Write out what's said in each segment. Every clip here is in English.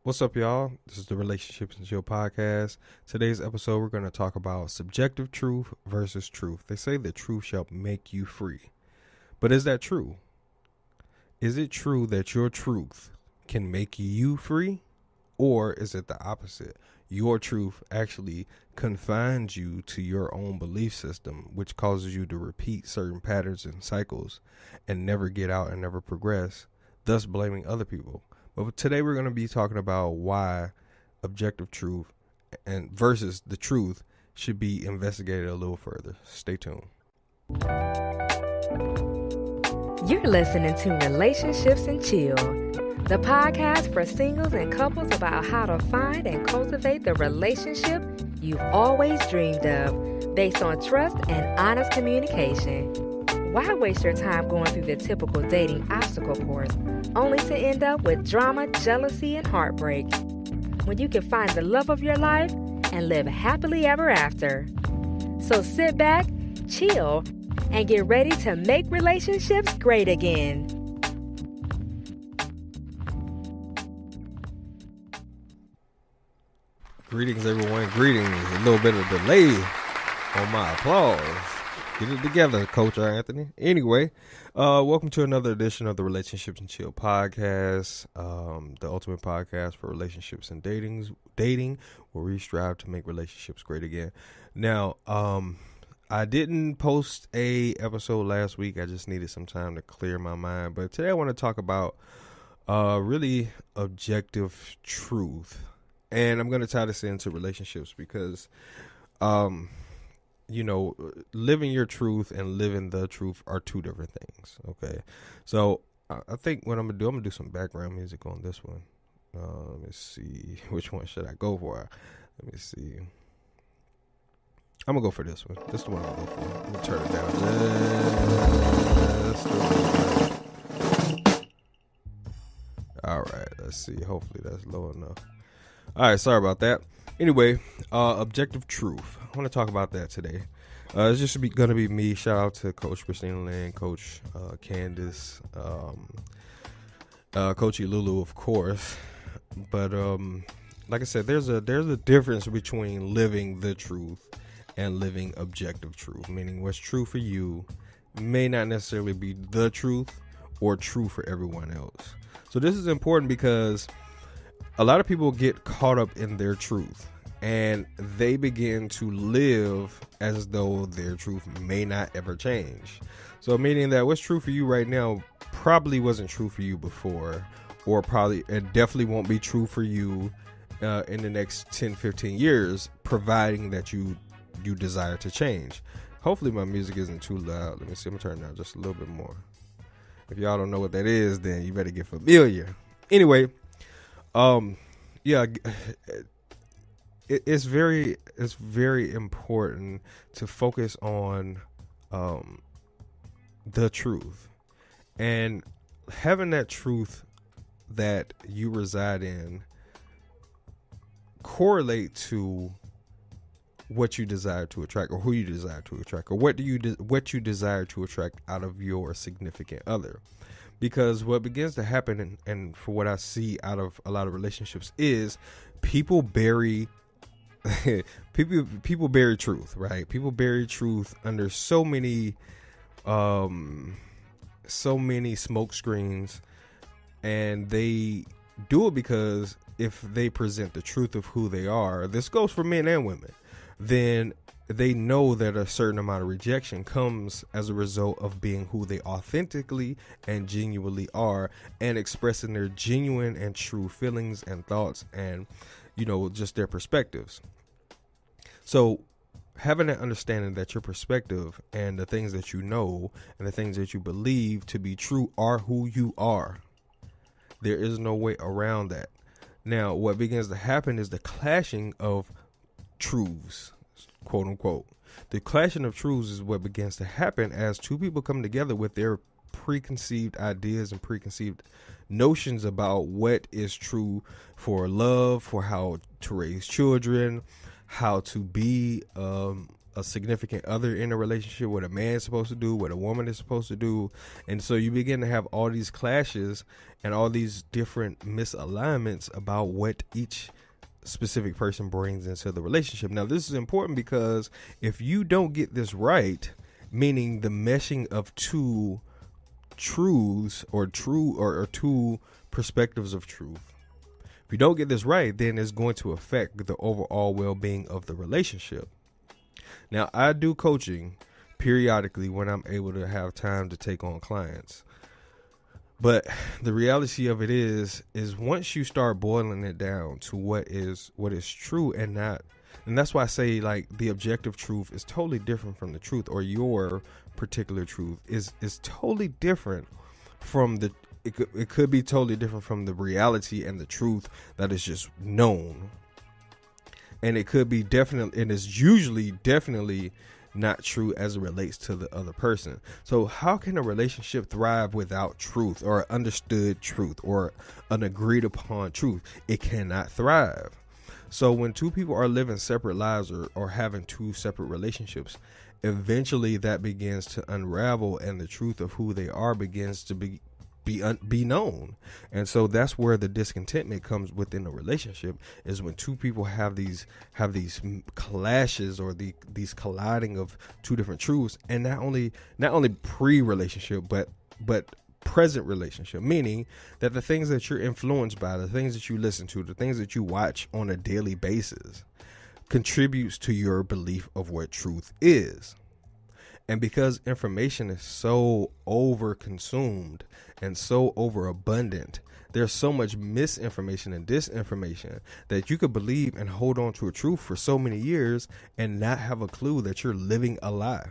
What's up, y'all? This is the Relationships and Chill podcast. Today's episode, we're going to talk about subjective truth versus truth. They say the truth shall make you free. But is that true? Is it true that your truth can make you free? Or is it the opposite? Your truth actually confines you to your own belief system, which causes you to repeat certain patterns and cycles and never get out and never progress, thus blaming other people. But today we're going to be talking about why objective truth and versus the truth should be investigated a little further. Stay tuned. You're listening to Relationships and Chill, the podcast for singles and couples about how to find and cultivate the relationship you've always dreamed of, based on trust and honest communication. Why waste your time going through the typical dating obstacle course, only to end up with drama, jealousy, and heartbreak, when you can find the love of your life and live happily ever after? So sit back, chill, and get ready to make relationships great again. Greetings, everyone. Greetings. A little bit of delay on my applause. Get it together, Coach Anthony. Anyway, welcome to another edition of the Relationships and Chill podcast, the ultimate podcast for relationships and dating, where we strive to make relationships great again. Now, I didn't post a episode last week. I just needed some time to clear my mind. But today I want to talk about really objective truth. And I'm going to tie this into relationships because, living your truth and living the truth are two different things. Okay. So I think what I'm going to do some background music on this one. Let me see. Which one should I go for? Let me see. I'm going to go for this one. This is the one I'm going to go for. Let me turn it down just a little bit. All right. Let's see. Hopefully that's low enough. All right, sorry about that. Anyway, objective truth. I want to talk about that today. It's just going to be me. Shout out to Coach Christina Lynn, Coach Candace, Coach Lulu, of course. But like I said, there's a difference between living the truth and living objective truth. Meaning, what's true for you may not necessarily be the truth or true for everyone else. So this is important because a lot of people get caught up in their truth and they begin to live as though their truth may not ever change. So meaning that what's true for you right now probably wasn't true for you before, or probably it definitely won't be true for you in the next 10, 15 years, providing that you desire to change. Hopefully my music isn't too loud. Let me see. I'm gonna turn it down just a little bit more. If y'all don't know what that is, then you better get familiar. Anyway, it's very important to focus on the truth, and having that truth that you reside in correlate to what you desire to attract, or who you desire to attract, or what you desire to attract out of your significant other. Because what begins to happen, and for what I see out of a lot of relationships, is people bury people bury truth, right? People bury truth under so many smoke screens, and they do it because if they present the truth of who they are, this goes for men and women, then they know that a certain amount of rejection comes as a result of being who they authentically and genuinely are, and expressing their genuine and true feelings and thoughts and, just their perspectives. So having that understanding that your perspective and the things that you know and the things that you believe to be true are who you are. There is no way around that. Now, what begins to happen is the clashing of truths, quote unquote. The clashing of truths is what begins to happen as two people come together with their preconceived ideas and preconceived notions about what is true for love, for how to raise children, how to be a significant other in a relationship, what a man is supposed to do, what a woman is supposed to do. And so you begin to have all these clashes and all these different misalignments about what each specific person brings into the relationship. Now, this is important because if you don't get this right, meaning the meshing of two truths or two perspectives of truth, if you don't get this right, then it's going to affect the overall well-being of the relationship. Now, I do coaching periodically when I'm able to have time to take on clients. But the reality of it is once you start boiling it down to what is true and not, and that's why I say, like, the objective truth is totally different from the truth, or your particular truth is totally different from the, it could be totally different from the reality and the truth that is just known. And it could be definitely, and it's usually definitely not true as it relates to the other person. So how can a relationship thrive without truth, or understood truth, or an agreed upon truth? It cannot thrive. So when two people are living separate lives, or having two separate relationships, eventually that begins to unravel, and the truth of who they are begins to be known. And so that's where the discontentment comes within a relationship, is when two people have these clashes, or these colliding of two different truths, and not only pre-relationship but present relationship, meaning that the things that you're influenced by, the things that you listen to, the things that you watch on a daily basis contributes to your belief of what truth is. And because information is so over-consumed and so overabundant, there's so much misinformation and disinformation that you could believe and hold on to a truth for so many years and not have a clue that you're living a lie.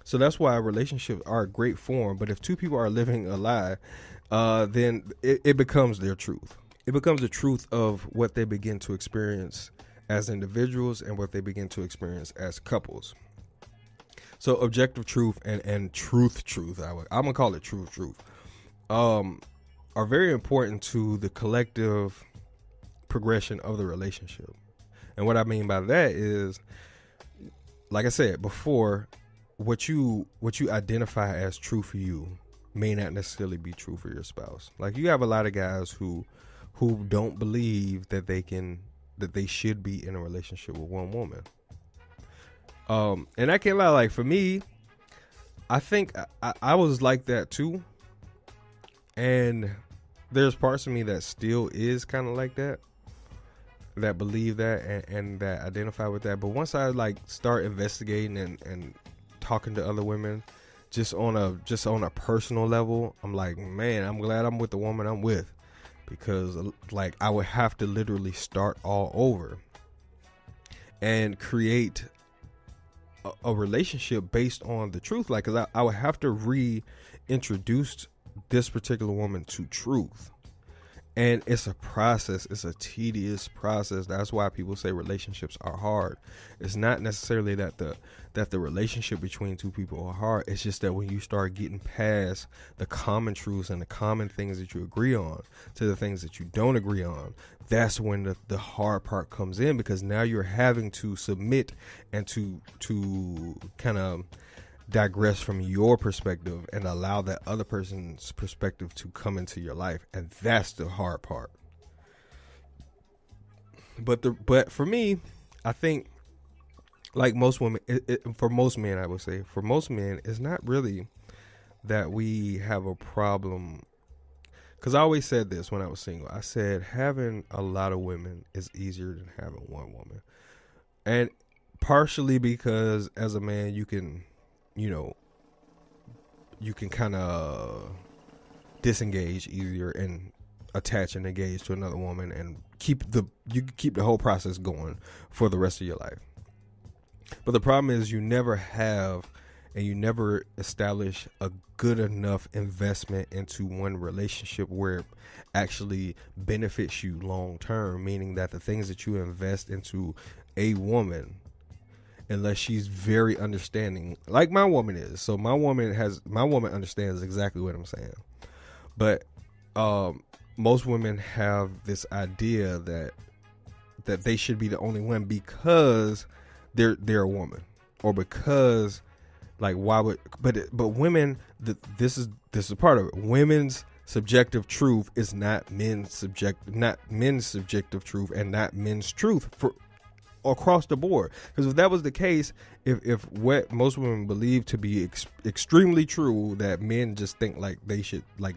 So that's why relationships are a great form. But if two people are living a lie, then it becomes their truth. It becomes the truth of what they begin to experience as individuals and what they begin to experience as couples. So objective truth and truth, I'm going to call it truth, are very important to the collective progression of the relationship. And what I mean by that is, like I said before, what you identify as true for you may not necessarily be true for your spouse. Like, you have a lot of guys who don't believe that they should be in a relationship with one woman. And I can't lie, like, for me, I think I was like that too. And there's parts of me that still is kind of like that believe that and that identify with that. But once I start investigating and talking to other women, just on a personal level, I'm like, man, I'm glad I'm with the woman I'm with, because I would have to literally start all over and create a relationship based on the truth. Cause I would have to reintroduce this particular woman to truth. And it's a process. It's a tedious process. That's why people say relationships are hard. It's not necessarily that the relationship between two people are hard. It's just that when you start getting past the common truths and the common things that you agree on to the things that you don't agree on, that's when the hard part comes in, because now you're having to submit and to kind of digress from your perspective and allow that other person's perspective to come into your life, and that's the hard part. But for me, I think, like most women, for most men, I would say, for most men, it's not really that we have a problem. Because I always said this when I was single. I said having a lot of women is easier than having one woman, and partially because as a man, you can kind of disengage easier and attach and engage to another woman, and you can keep the whole process going for the rest of your life. But the problem is you never have, and you never establish a good enough investment into one relationship where it actually benefits you long term, meaning that the things that you invest into a woman, unless she's very understanding, like my woman is. So my woman understands exactly what I'm saying. But most women have this idea that they should be the only one because they're a woman, or because like why would but women, this is part of it. Women's subjective truth is not men's subjective truth, and not men's truth for across the board. Because if that was the case, if what most women believe to be extremely true, that men just think like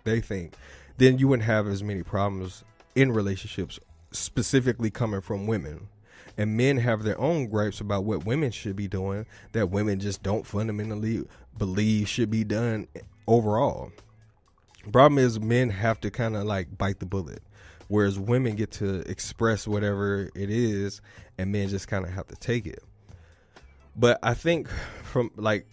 they think, then you wouldn't have as many problems in relationships, specifically coming from women. And men have their own gripes about what women should be doing that women just don't fundamentally believe should be done overall. Problem is, men have to kind of like bite the bullet, whereas women get to express whatever it is, and men just kind of have to take it. But I think from like,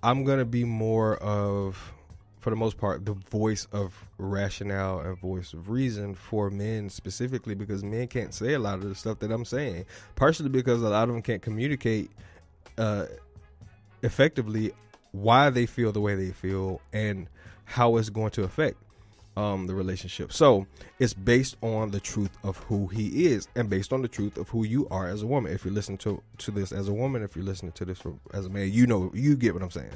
I'm going to be more of, for the most part, the voice of rationale and voice of reason for men specifically, because men can't say a lot of the stuff that I'm saying, partially because a lot of them can't communicate effectively why they feel the way they feel and how it's going to affect the relationship. So it's based on the truth of who he is, and based on the truth of who you are as a woman. If you listen to this as a woman, if you're listening to this as a man, you get what I'm saying.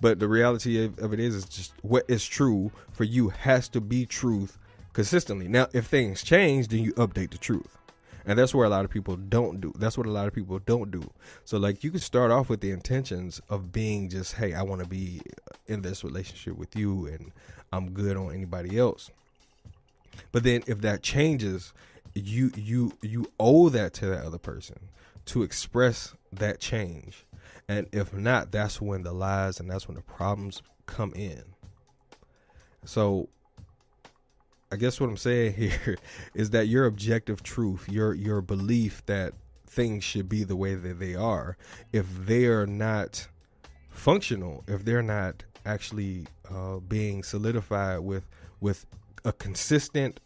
But the reality of it is just what is true for you has to be truth consistently. Now, if things change, then you update the truth. And that's where a lot of people don't do. That's what a lot of people don't do. So like, you can start off with the intentions of being just, hey, I want to be in this relationship with you and I'm good on anybody else. But then if that changes, you owe that to that other person to express that change. And if not, that's when the lies and that's when the problems come in. So I guess what I'm saying here is that your objective truth, your belief that things should be the way that they are, if they are not functional, if they're not actually being solidified with a consistent,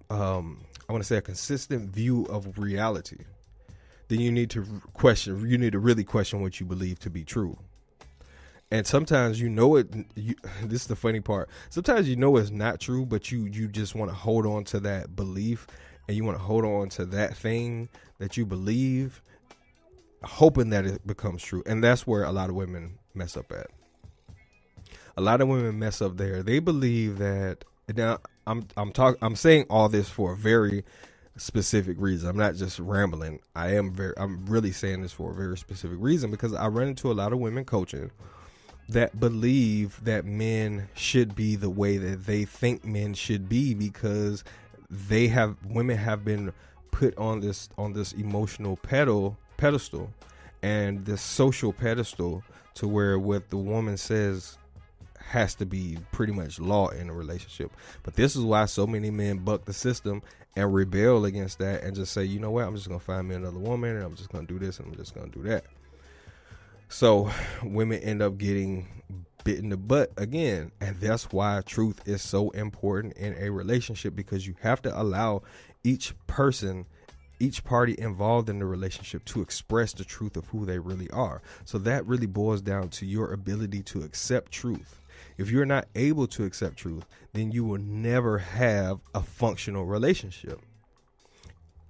I want to say a consistent view of reality, then you need to really question what you believe to be true. And sometimes this is the funny part. Sometimes it's not true, but you just want to hold on to that belief, and you want to hold on to that thing that you believe, hoping that it becomes true. And that's where a lot of women mess up at. A lot of women mess up there. They believe that, now I'm saying all this for a very specific reason. I'm not just rambling. I'm really saying this for a very specific reason, because I run into a lot of women coaching that believe that men should be the way that they think men should be, because women have been put on this emotional pedestal and this social pedestal, to where what the woman says has to be pretty much law in a relationship. But this is why so many men buck the system and rebel against that and just say, you know what, I'm just gonna find me another woman and I'm just gonna do this and I'm just gonna do that. So women end up getting bit in the butt again. And that's why truth is so important in a relationship, because you have to allow each party involved in the relationship to express the truth of who they really are. So that really boils down to your ability to accept truth. If you're not able to accept truth, then you will never have a functional relationship.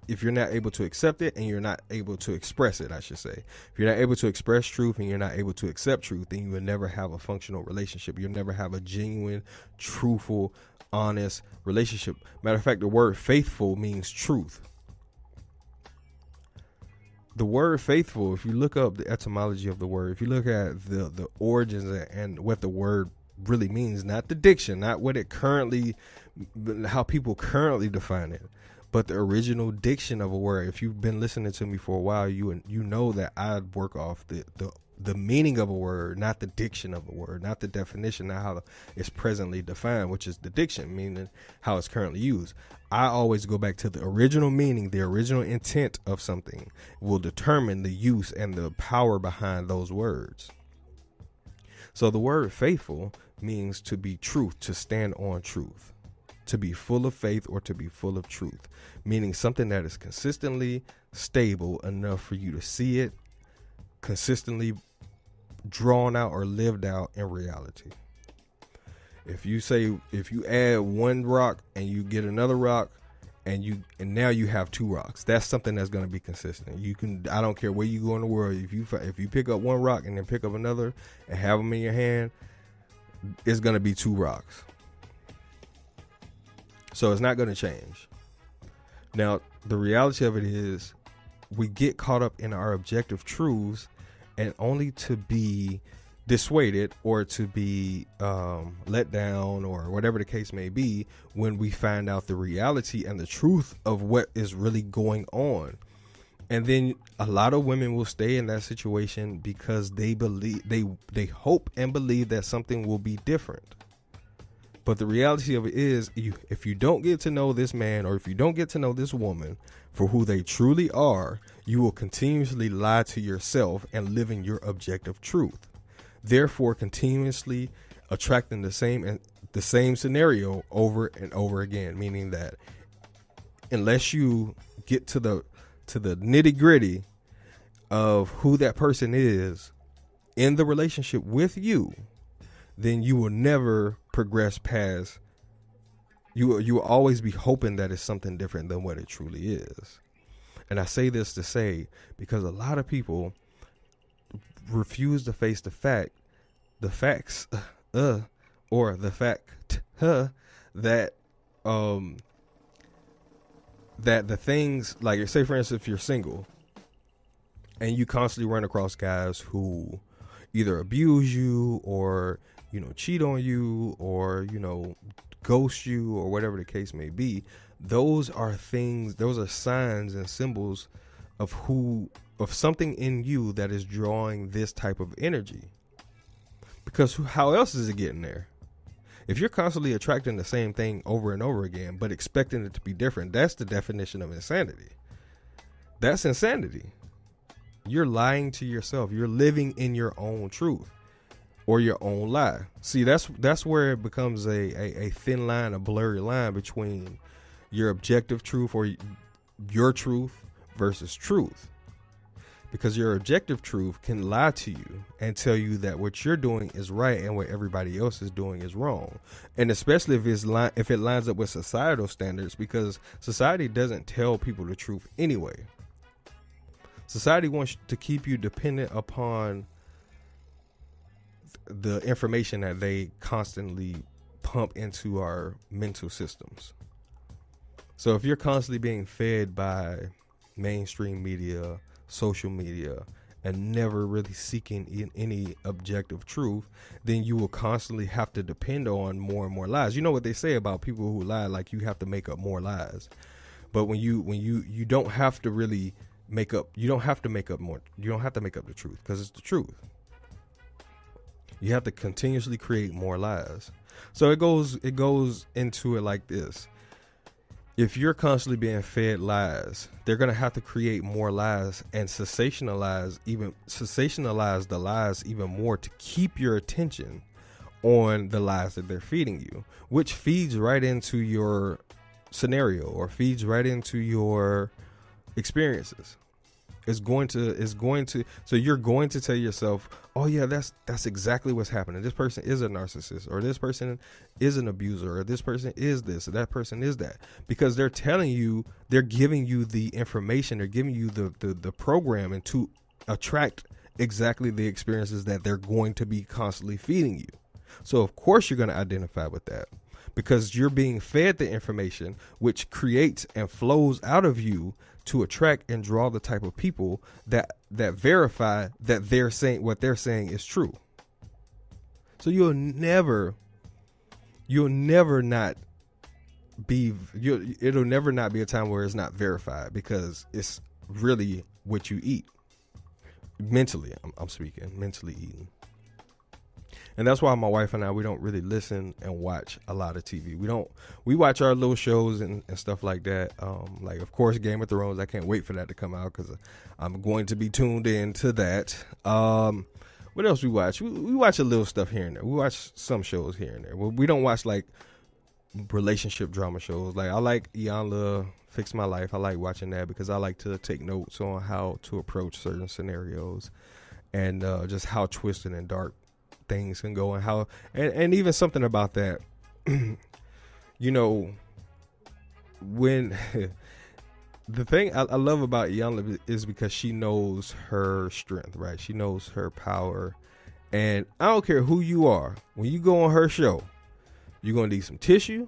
If you're not able to accept it and you're not able to express it, I should say. If you're not able to express truth and you're not able to accept truth, then you will never have a functional relationship. You'll never have a genuine, truthful, honest relationship. Matter of fact, the word faithful means truth. The word faithful, if you look up the etymology of the word, if you look at the origins and what the word really means, not the diction, not what it currently, how people currently define it, but the original diction of a word. If you've been listening to me for a while, you know that I work off the meaning of a word, not the diction of a word, not the definition, not how it's presently defined, which is the diction, meaning how it's currently used. I always go back to the original meaning. The original intent of something will determine the use and the power behind those words. So the word faithful means to be truth, to stand on truth, to be full of faith, or to be full of truth, meaning something that is consistently stable enough for you to see it consistently drawn out or lived out in reality. If you add one rock and you get another rock and now you have two rocks. That's something that's going to be consistent. I don't care where you go in the world. If you pick up one rock and then pick up another and have them in your hand, it's going to be two rocks. So it's not going to change. Now, the reality of it is we get caught up in our objective truths and only to be dissuaded or to be let down or whatever the case may be when we find out the reality and the truth of what is really going on. And then a lot of women will stay in that situation because they believe, they hope and believe that something will be different. But the reality of it is, if you don't get to know this man or if you don't get to know this woman for who they truly are, you will continuously lie to yourself and live in your objective truth. Therefore, continuously attracting the same scenario over and over again, meaning that unless you get to the nitty gritty of who that person is in the relationship with you, then you will never progress past. You will always be hoping that it's something different than what it truly is. And I say this to say because a lot of people refuse to face the facts, or the fact that that the things, like, say for instance, if you're single and you constantly run across guys who either abuse you or cheat on you or ghost you or whatever the case may be, those are signs and symbols of something in you that is drawing this type of energy. Because how else is it getting there? If you're constantly attracting the same thing over and over again, but expecting it to be different, that's the definition of insanity. That's insanity. You're lying to yourself. You're living in your own truth or your own lie. See, that's where it becomes a thin line, a blurry line between your objective truth or your truth versus truth. Because your objective truth can lie to you and tell you that what you're doing is right and what everybody else is doing is wrong. And especially if it lines up with societal standards, because society doesn't tell people the truth anyway. Society wants to keep you dependent upon the information that they constantly pump into our mental systems. So if you're constantly being fed by mainstream media, social media, and never really seeking in any objective truth, then you will constantly have to depend on more and more lies. You know what they say about people who lie, like you have to make up more lies. But when you don't have to really make up, you don't have to make up the truth, because it's the truth. You have to continuously create more lies. So it goes into it like this. If you're constantly being fed lies, they're going to have to create more lies and sensationalize the lies even more to keep your attention on the lies that they're feeding you, which feeds right into your scenario or feeds right into your experiences. So you're going to tell yourself, oh yeah, that's exactly what's happening. This person is a narcissist, or this person is an abuser, or this person is this, or that person is that, because they're telling you, they're giving you the information, they're giving you the programming to attract exactly the experiences that they're going to be constantly feeding you. So of course you're going to identify with that, because you're being fed the information which creates and flows out of you to attract and draw the type of people that verify that they're saying what they're saying is true. So it'll never not be a time where it's not verified, because it's really what you eat mentally. I'm speaking mentally eating. And that's why my wife and I, we don't really listen and watch a lot of TV. We watch our little shows and stuff like that. Like, of course, Game of Thrones. I can't wait for that to come out, because I'm going to be tuned in to that. What else we watch? We watch a little stuff here and there. We watch some shows here and there. We don't watch like relationship drama shows. Like, I like Iyanla Fix My Life. I like watching that because I like to take notes on how to approach certain scenarios and just how twisted and dark things can go, and how and even something about that, when the thing I love about Iyanla is because she knows her strength, right? She knows her power. And I don't care who you are. When you go on her show, you're going to need some tissue.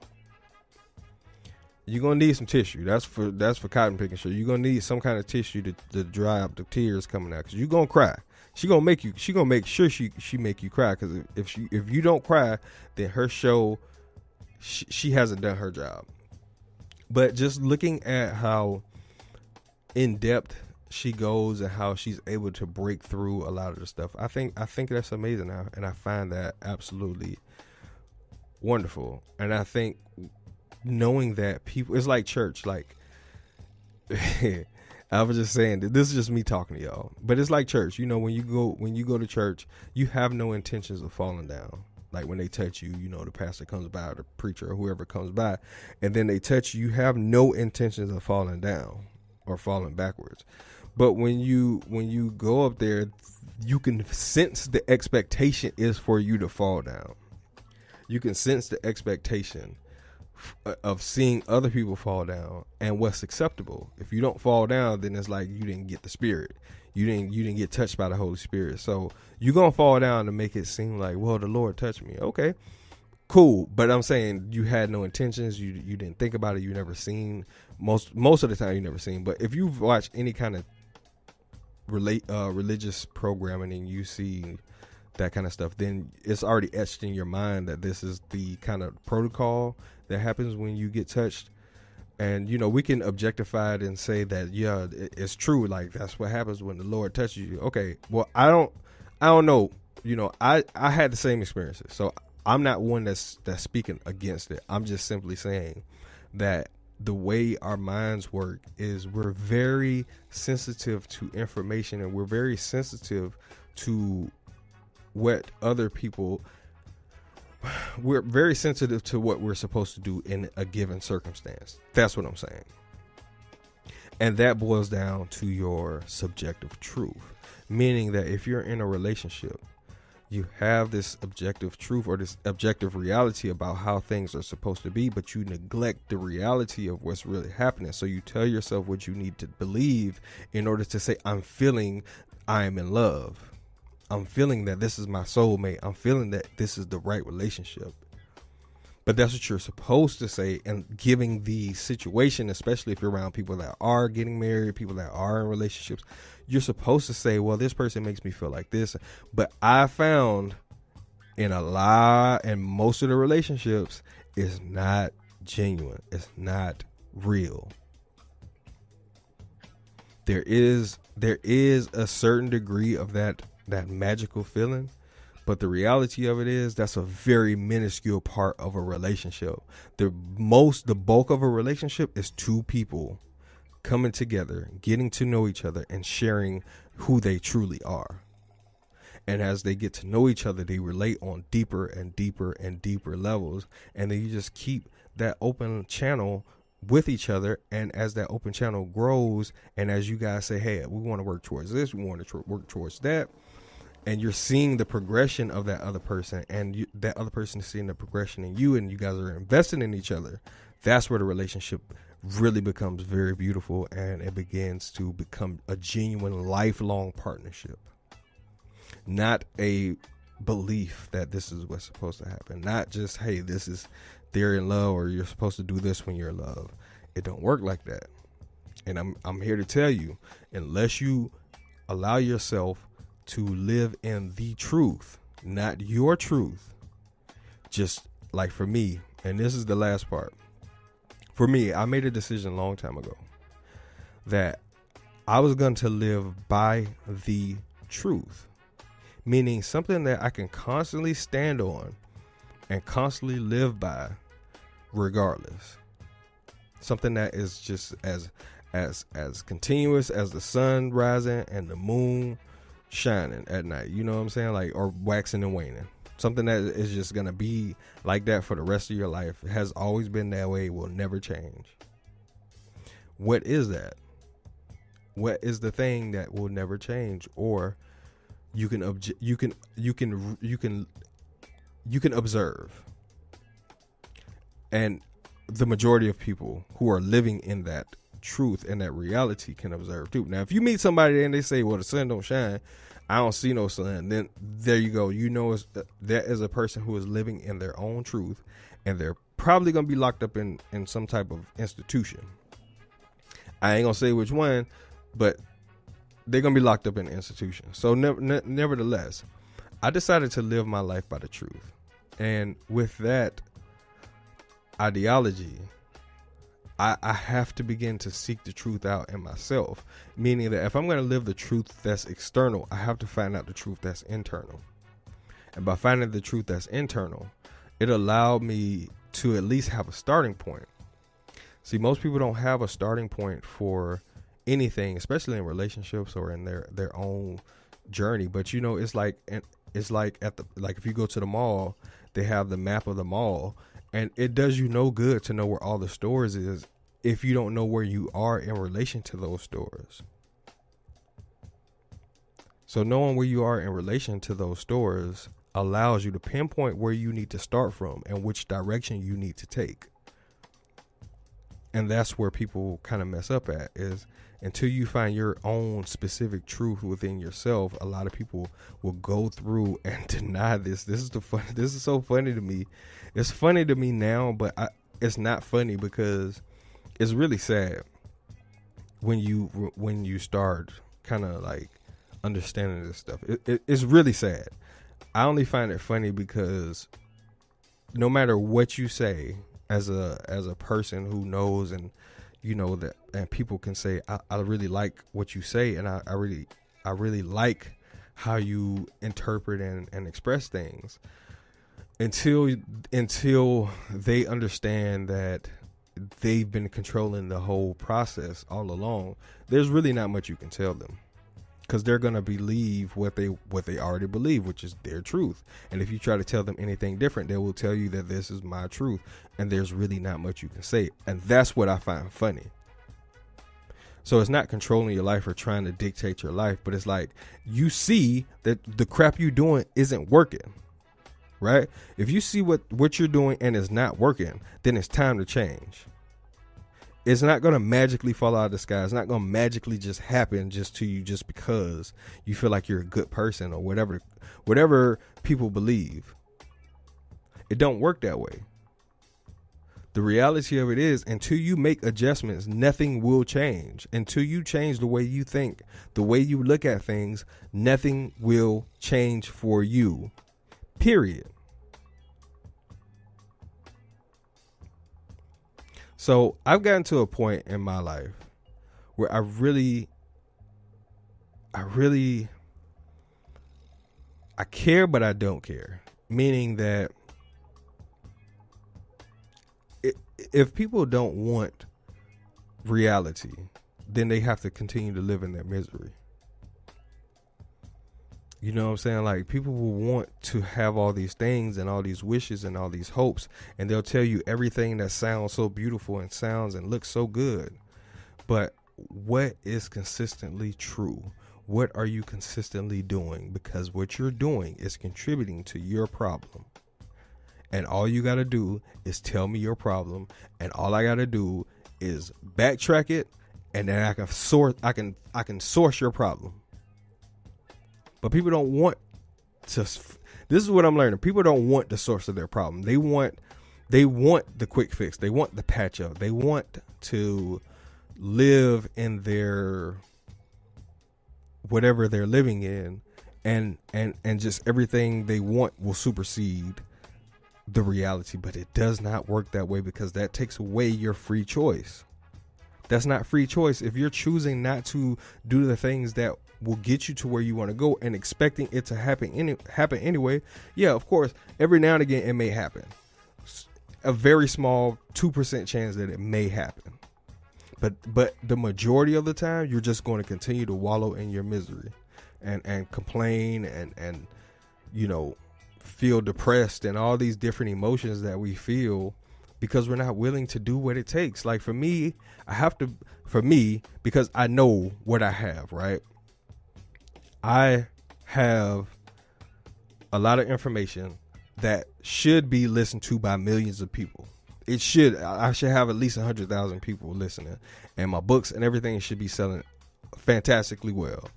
You're going to need some tissue. That's for cotton picking show. You're going to need some kind of tissue to dry up the tears coming out, because you're going to cry. She going to make sure she make you cry, because if you don't cry, then her show, she hasn't done her job. But just looking at how in depth she goes and how she's able to break through a lot of the stuff, I think that's amazing now, and I find that absolutely wonderful. And I think knowing that people, it's like church, like I was just saying that this is just me talking to y'all, but it's like church. You know, when you go to church, you have no intentions of falling down. Like when they touch you, you know, the pastor comes by or the preacher or whoever comes by, and then they touch you, you have no intentions of falling down or falling backwards. But when you go up there, you can sense the expectation is for you to fall down. You can sense the expectation of seeing other people fall down and what's acceptable. If you don't fall down, then it's like you didn't get the Spirit. You didn't get touched by the Holy Spirit. So you're going to fall down to make it seem like, well, the Lord touched me. Okay, cool. But I'm saying you had no intentions. You didn't think about it. You never seen. Most of the time you never seen. But if you've watched any kind of religious programming and you see that kind of stuff, then it's already etched in your mind that this is the kind of protocol that happens when you get touched. And, you know, we can objectify it and say that, yeah, it's true. Like, that's what happens when the Lord touches you. Okay, well, I don't know. You know, I had the same experiences. So I'm not one that's speaking against it. I'm just simply saying that the way our minds work is we're very sensitive to information, and we're very sensitive to what other people, we're very sensitive to what we're supposed to do in a given circumstance. That's what I'm saying. And that boils down to your subjective truth, meaning that if you're in a relationship, you have this objective truth or this objective reality about how things are supposed to be, but you neglect the reality of what's really happening. So you tell yourself what you need to believe in order to say, I'm feeling I am in love. I'm feeling that this is my soulmate. I'm feeling that this is the right relationship. But that's what you're supposed to say, and giving the situation, especially if you're around people that are getting married, people that are in relationships, you're supposed to say, well, this person makes me feel like this. But I found in most of the relationships, it's not genuine. It's not real. There is a certain degree of that magical feeling, but the reality of it is that's a very minuscule part of a relationship. The bulk of a relationship is two people coming together, getting to know each other, and sharing who they truly are. And as they get to know each other, they relate on deeper and deeper and deeper levels. And then you just keep that open channel with each other. And as that open channel grows, and as you guys say, hey, we want to work towards this, we want to work towards that, and you're seeing the progression of that other person, and that other person is seeing the progression in you, and you guys are investing in each other, that's where the relationship really becomes very beautiful, and it begins to become a genuine lifelong partnership. Not a belief that this is what's supposed to happen. Not just, hey, they're in love, or you're supposed to do this when you're in love. It don't work like that. And I'm here to tell you, unless you allow yourself to live in the truth, not your truth, just like for me, and this is the last part. For me, I made a decision a long time ago that I was going to live by the truth, meaning something that I can constantly stand on and constantly live by regardless. Something that is just as continuous as the sun rising and the moon shining at night. You know what I'm saying? Like, or waxing and waning. Something that is just going to be like that for the rest of your life. It has always been that way. It will never change. What is that? What is the thing that will never change? Or you can observe. And the majority of people who are living in that truth and that reality can observe too. Now, if you meet somebody and they say, well, the sun don't shine, I don't see no sun, then there you go. You know, that is a person who is living in their own truth, and they're probably going to be locked up in some type of institution. I ain't going to say which one, but they're going to be locked up in an institution. So nevertheless, I decided to live my life by the truth. And with that ideology, I have to begin to seek the truth out in myself, meaning that if I'm going to live the truth that's external, I have to find out the truth that's internal. And by finding the truth that's internal, it allowed me to at least have a starting point. See, most people don't have a starting point for anything, especially in relationships or in their own journey. But you know, it's like if you go to the mall, they have the map of the mall. And it does you no good to know where all the stores is if you don't know where you are in relation to those stores. So knowing where you are in relation to those stores allows you to pinpoint where you need to start from and which direction you need to take. And that's where people kind of mess up at, is until you find your own specific truth within yourself. A lot of people will go through and deny this. This is so funny to me. It's funny to me now, but it's not funny because it's really sad when you start kind of like understanding this stuff. It's really sad. I only find it funny because no matter what you say as a person who knows, and you know that, and people can say, I really like what you say, and I really like how you interpret and express things, until they understand that they've been controlling the whole process all along. There's really not much you can tell them, because they're gonna believe what they already believe, which is their truth. And if you try to tell them anything different, they will tell you that this is my truth, and there's really not much you can say. And that's what I find funny. So it's not controlling your life or trying to dictate your life, but it's like, you see that the crap you're doing isn't working, right? If you see what you're doing and it's not working, then it's time to change. It's not going to magically fall out of the sky. It's not going to magically just happen just to you just because you feel like you're a good person or whatever people believe. It don't work that way. The reality of it is, until you make adjustments, nothing will change. Until you change the way you think, the way you look at things, nothing will change for you. Period. So I've gotten to a point in my life where I care, but I don't care. Meaning that if people don't want reality, then they have to continue to live in their misery. You know what I'm saying? Like, people will want to have all these things and all these wishes and all these hopes, and they'll tell you everything that sounds so beautiful and sounds and looks so good. But what is consistently true? What are you consistently doing? Because what you're doing is contributing to your problem. And all you got to do is tell me your problem, and all I got to do is backtrack it, and then I can source your problem. But people don't want to. This is what I'm learning. People don't want the source of their problem. They want the quick fix. They want the patch up. They want to live in their whatever they're living in, and just everything they want will supersede the reality. But it does not work that way, because that takes away your free choice. That's not free choice. If you're choosing not to do the things that will get you to where you want to go and expecting it to happen anyway, yeah, of course, every now and again it may happen. A very small 2% chance that it may happen. But the majority of the time, you're just going to continue to wallow in your misery and complain and you know, feel depressed and all these different emotions that we feel, because we're not willing to do what it takes. Like, for me, because I know what I have, right? I have a lot of information that should be listened to by millions of people. it should. I should have at least 100,000 people listening, and my books and everything should be selling fantastically well.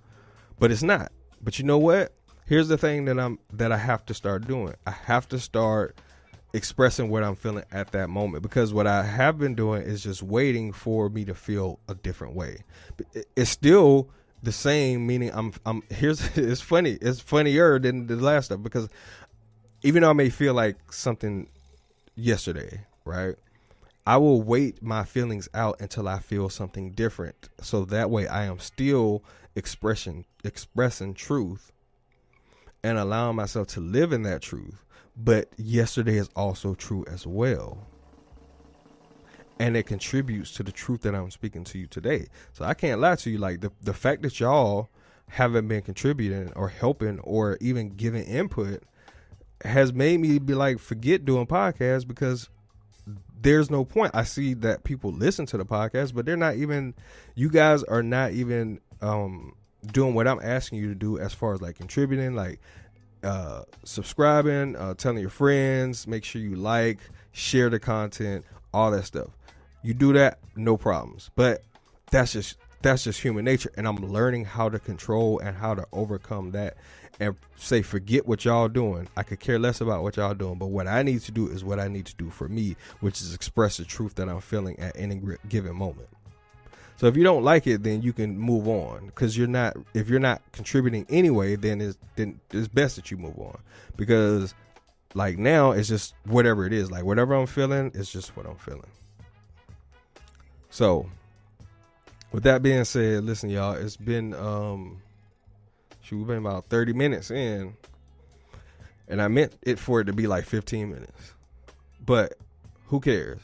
But it's not. But you know what? Here's the thing that I have to start doing. I have to start expressing what I'm feeling at that moment, because what I have been doing is just waiting for me to feel a different way. It's still the same, meaning it's funny. It's funnier than the last stuff, because even though I may feel like something yesterday, right? I will wait my feelings out until I feel something different. So that way I am still expressing truth and allowing myself to live in that truth. But yesterday is also true as well. And it contributes to the truth that I'm speaking to you today. So I can't lie to you. Like the fact that y'all haven't been contributing or helping or even giving input has made me be like, forget doing podcasts, because there's no point. I see that people listen to the podcast, but you guys are not even doing what I'm asking you to do as far as like contributing, like subscribing, telling your friends, make sure you like, share the content, all that stuff. You do that, no problems. But that's just human nature, and I'm learning how to control and how to overcome that and say, forget what y'all doing. I could care less about what y'all doing, but what I need to do is what I need to do for me, which is express the truth that I'm feeling at any given moment. So if you don't like it, then you can move on, because if you're not contributing anyway, then it's best that you move on, because like now it's just whatever it is. Like whatever I'm feeling, it's just what I'm feeling. So with that being said, listen, y'all, it's been we've been about 30 minutes in, and I meant it for it to be like 15 minutes, but who cares?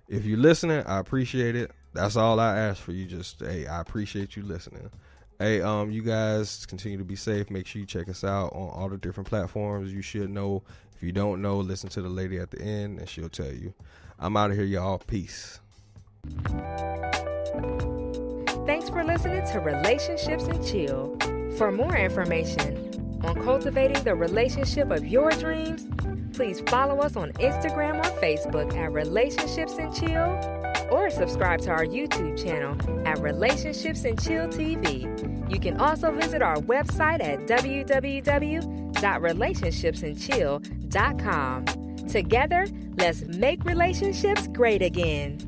If you're listening, I appreciate it. That's all I ask for you. Just, hey, I appreciate you listening. Hey, you guys continue to be safe. Make sure you check us out on all the different platforms. You should know. If you don't know, listen to the lady at the end and she'll tell you. I'm out of here, y'all. Peace. Thanks for listening to Relationships and Chill. For more information on cultivating the relationship of your dreams, please follow us on Instagram or Facebook at Relationships and Chill, or subscribe to our YouTube channel at Relationships and Chill TV. You can also visit our website at www.relationshipsandchill.com. Together, let's make relationships great again.